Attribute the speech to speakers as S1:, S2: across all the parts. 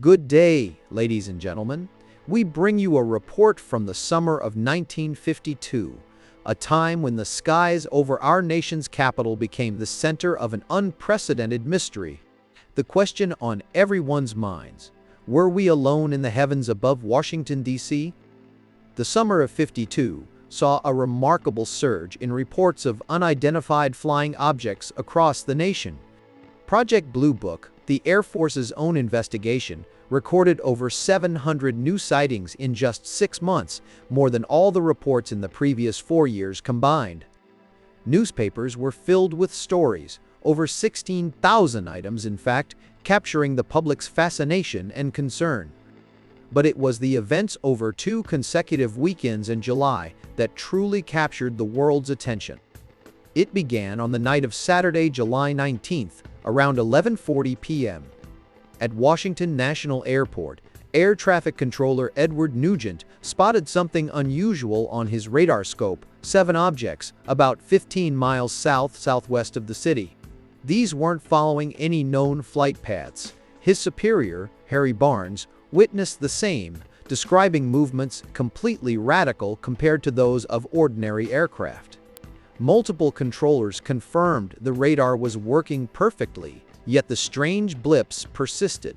S1: Good day, ladies and gentlemen. We bring you a report from the summer of 1952, a time when the skies over our nation's capital became the center of an unprecedented mystery. The question on everyone's minds: were we alone in the heavens above Washington, D.C.? The summer of '52 saw a remarkable surge in reports of unidentified flying objects across the nation. Project Blue Book, the Air Force's own investigation, recorded over 700 new sightings in just 6 months, more than all the reports in the previous 4 years combined. Newspapers were filled with stories, over 16,000 items in fact, capturing the public's fascination and concern. But it was the events over 2 consecutive weekends in July that truly captured the world's attention. It began on the night of Saturday, July 19th, around 11:40 p.m. At Washington National Airport, Air Traffic Controller Edward Nugent spotted something unusual on his radar scope: 7 objects, about 15 miles southwest of the city. These weren't following any known flight paths. His superior, Harry Barnes, witnessed the same, describing movements completely radical compared to those of ordinary aircraft. Multiple controllers confirmed the radar was working perfectly, yet the strange blips persisted.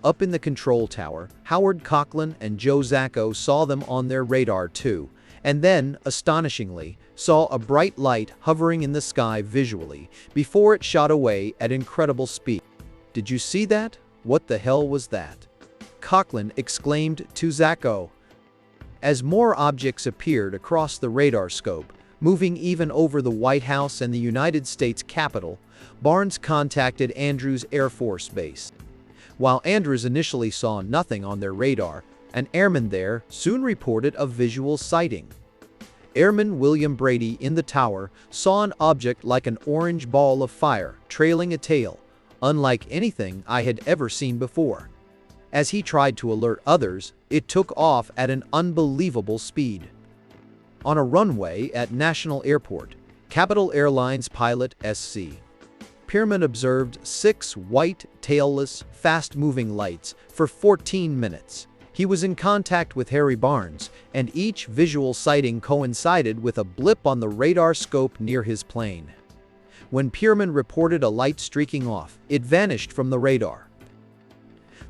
S1: Up in the control tower, Howard Coughlin and Joe Zacco saw them on their radar too, and then, astonishingly, saw a bright light hovering in the sky visually, before it shot away at incredible speed. "Did you see that? What the hell was that?" Coughlin exclaimed to Zacco. As more objects appeared across the radar scope, moving even over the White House and the United States Capitol, Barnes contacted Andrews Air Force Base. While Andrews initially saw nothing on their radar, an airman there soon reported a visual sighting. Airman William Brady in the tower saw an object like an orange ball of fire trailing a tail, unlike anything I had ever seen before. As he tried to alert others, it took off at an unbelievable speed. On a runway at National Airport, Capital Airlines pilot S.C. Pierman observed 6 white, tailless, fast-moving lights for 14 minutes. He was in contact with Harry Barnes, and each visual sighting coincided with a blip on the radar scope near his plane. When Pierman reported a light streaking off, it vanished from the radar.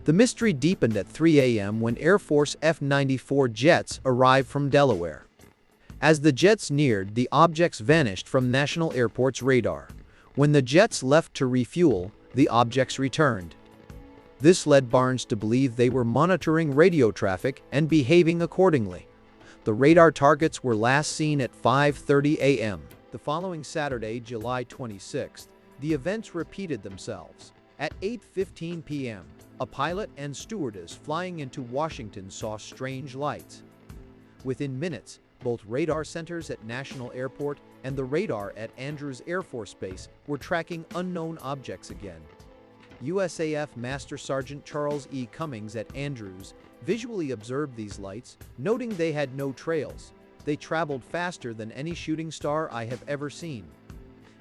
S1: The mystery deepened at 3 a.m. when Air Force F-94 jets arrived from Delaware. As the jets neared, the objects vanished from National Airport's radar. When the jets left to refuel, the objects returned. This led Barnes to believe they were monitoring radio traffic and behaving accordingly. The radar targets were last seen at 5:30 a.m. The following Saturday, July 26th, the events repeated themselves. At 8:15 p.m., a pilot and stewardess flying into Washington saw strange lights. Within minutes, both radar centers at National Airport and the radar at Andrews Air Force Base were tracking unknown objects again. USAF Master Sergeant Charles E. Cummings at Andrews visually observed these lights, noting they had no trails. They traveled faster than any shooting star I have ever seen.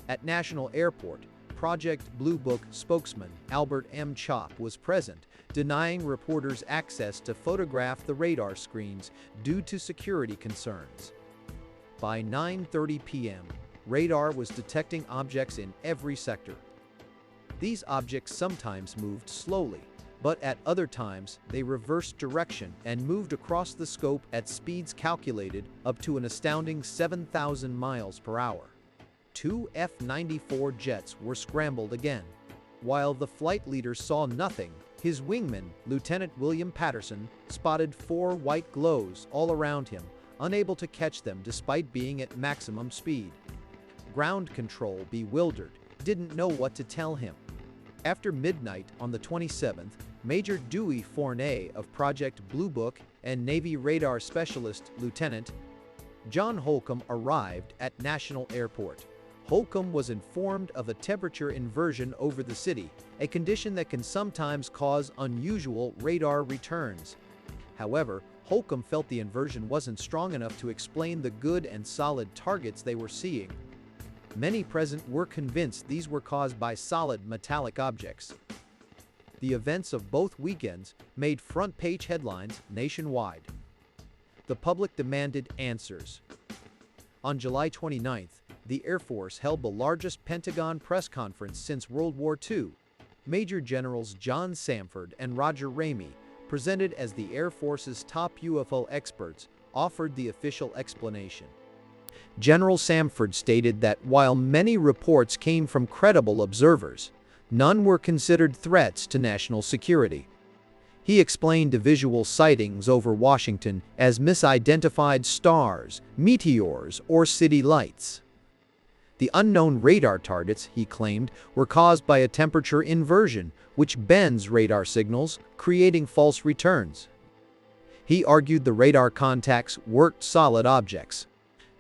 S1: At National Airport, Project Blue Book spokesman Albert M. Chop was present, denying reporters access to photograph the radar screens due to security concerns. By 9:30 p.m., radar was detecting objects in every sector. These objects sometimes moved slowly, but at other times they reversed direction and moved across the scope at speeds calculated up to an astounding 7,000 miles per hour. 2 F-94 jets were scrambled again. While the flight leader saw nothing, his wingman, Lieutenant William Patterson, spotted 4 white glows all around him, unable to catch them despite being at maximum speed. Ground control, bewildered, didn't know what to tell him. After midnight on the 27th, Major Dewey Fournay of Project Blue Book and Navy radar specialist Lieutenant John Holcomb arrived at National Airport. Holcomb was informed of a temperature inversion over the city, a condition that can sometimes cause unusual radar returns. However, Holcomb felt the inversion wasn't strong enough to explain the good and solid targets they were seeing. Many present were convinced these were caused by solid metallic objects. The events of both weekends made front-page headlines nationwide. The public demanded answers. On July 29th, the Air Force held the largest Pentagon press conference since World War II. Major Generals John Samford and Roger Ramey, presented as the Air Force's top UFO experts, offered the official explanation. General Samford stated that while many reports came from credible observers, none were considered threats to national security. He explained the visual sightings over Washington as misidentified stars, meteors, or city lights. The unknown radar targets, he claimed, were caused by a temperature inversion, which bends radar signals, creating false returns. He argued the radar contacts weren't solid objects.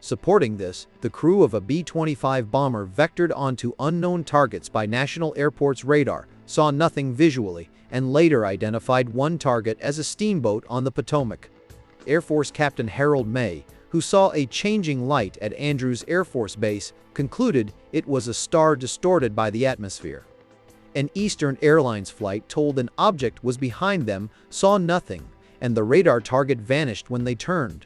S1: Supporting this, the crew of a B-25 bomber vectored onto unknown targets by National Airport's radar saw nothing visually and later identified one target as a steamboat on the Potomac. Air Force Captain Harold May, who saw a changing light at Andrews Air Force Base, concluded it was a star distorted by the atmosphere. An Eastern Airlines flight told an object was behind them, saw nothing, and the radar target vanished when they turned.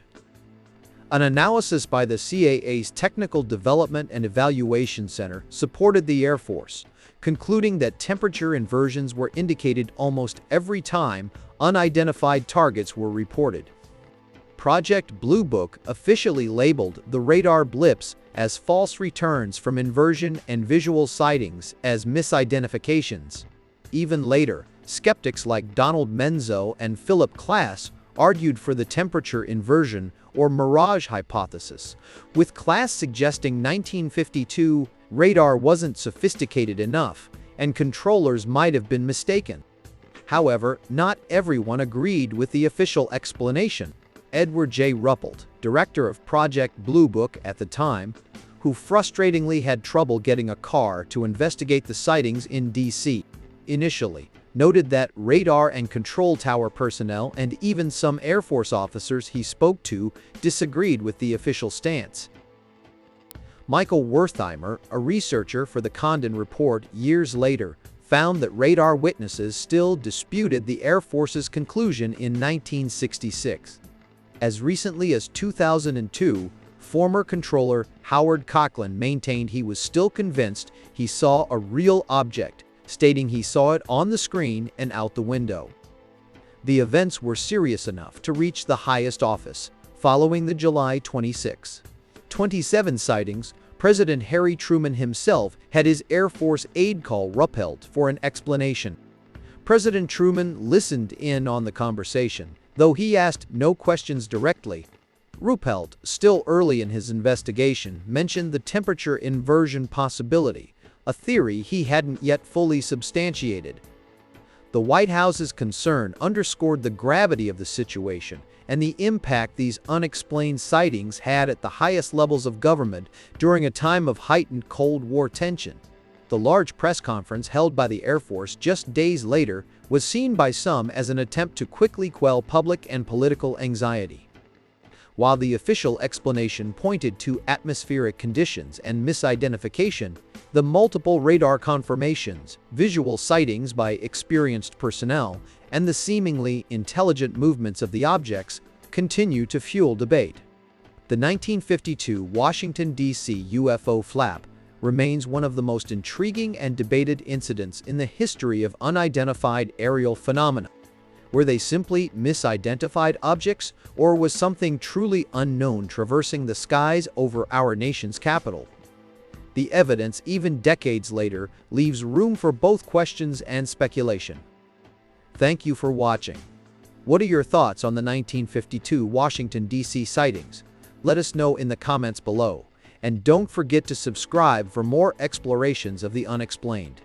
S1: An analysis by the CAA's Technical Development and Evaluation Center supported the Air Force, concluding that temperature inversions were indicated almost every time unidentified targets were reported. Project Blue Book officially labeled the radar blips as false returns from inversion and visual sightings as misidentifications. Even later, skeptics like Donald Menzo and Philip Klass argued for the temperature inversion or mirage hypothesis, with Klass suggesting 1952 radar wasn't sophisticated enough and controllers might have been mistaken. However, not everyone agreed with the official explanation. Edward J. Ruppelt, director of Project Blue Book at the time, who frustratingly had trouble getting a car to investigate the sightings in D.C. initially, noted that radar and control tower personnel and even some Air Force officers he spoke to disagreed with the official stance. Michael Wertheimer, a researcher for the Condon Report years later, found that radar witnesses still disputed the Air Force's conclusion in 1966. As recently as 2002, former controller Howard Cochran maintained he was still convinced he saw a real object, stating he saw it on the screen and out the window. The events were serious enough to reach the highest office. Following the July 26, 27 sightings, President Harry Truman himself had his Air Force aide call Ruppelt for an explanation. President Truman listened in on the conversation, though he asked no questions directly. Ruppelt, still early in his investigation, mentioned the temperature inversion possibility, a theory he hadn't yet fully substantiated. The White House's concern underscored the gravity of the situation and the impact these unexplained sightings had at the highest levels of government during a time of heightened Cold War tension. The large press conference held by the Air Force just days later was seen by some as an attempt to quickly quell public and political anxiety. While the official explanation pointed to atmospheric conditions and misidentification, the multiple radar confirmations, visual sightings by experienced personnel, and the seemingly intelligent movements of the objects continue to fuel debate. The 1952 Washington, D.C. UFO flap remains one of the most intriguing and debated incidents in the history of unidentified aerial phenomena. Were they simply misidentified objects, or was something truly unknown traversing the skies over our nation's capital? The evidence, even decades later, leaves room for both questions and speculation. Thank you for watching. What are your thoughts on the 1952 Washington, D.C. sightings? Let us know in the comments below. And don't forget to subscribe for more explorations of the unexplained.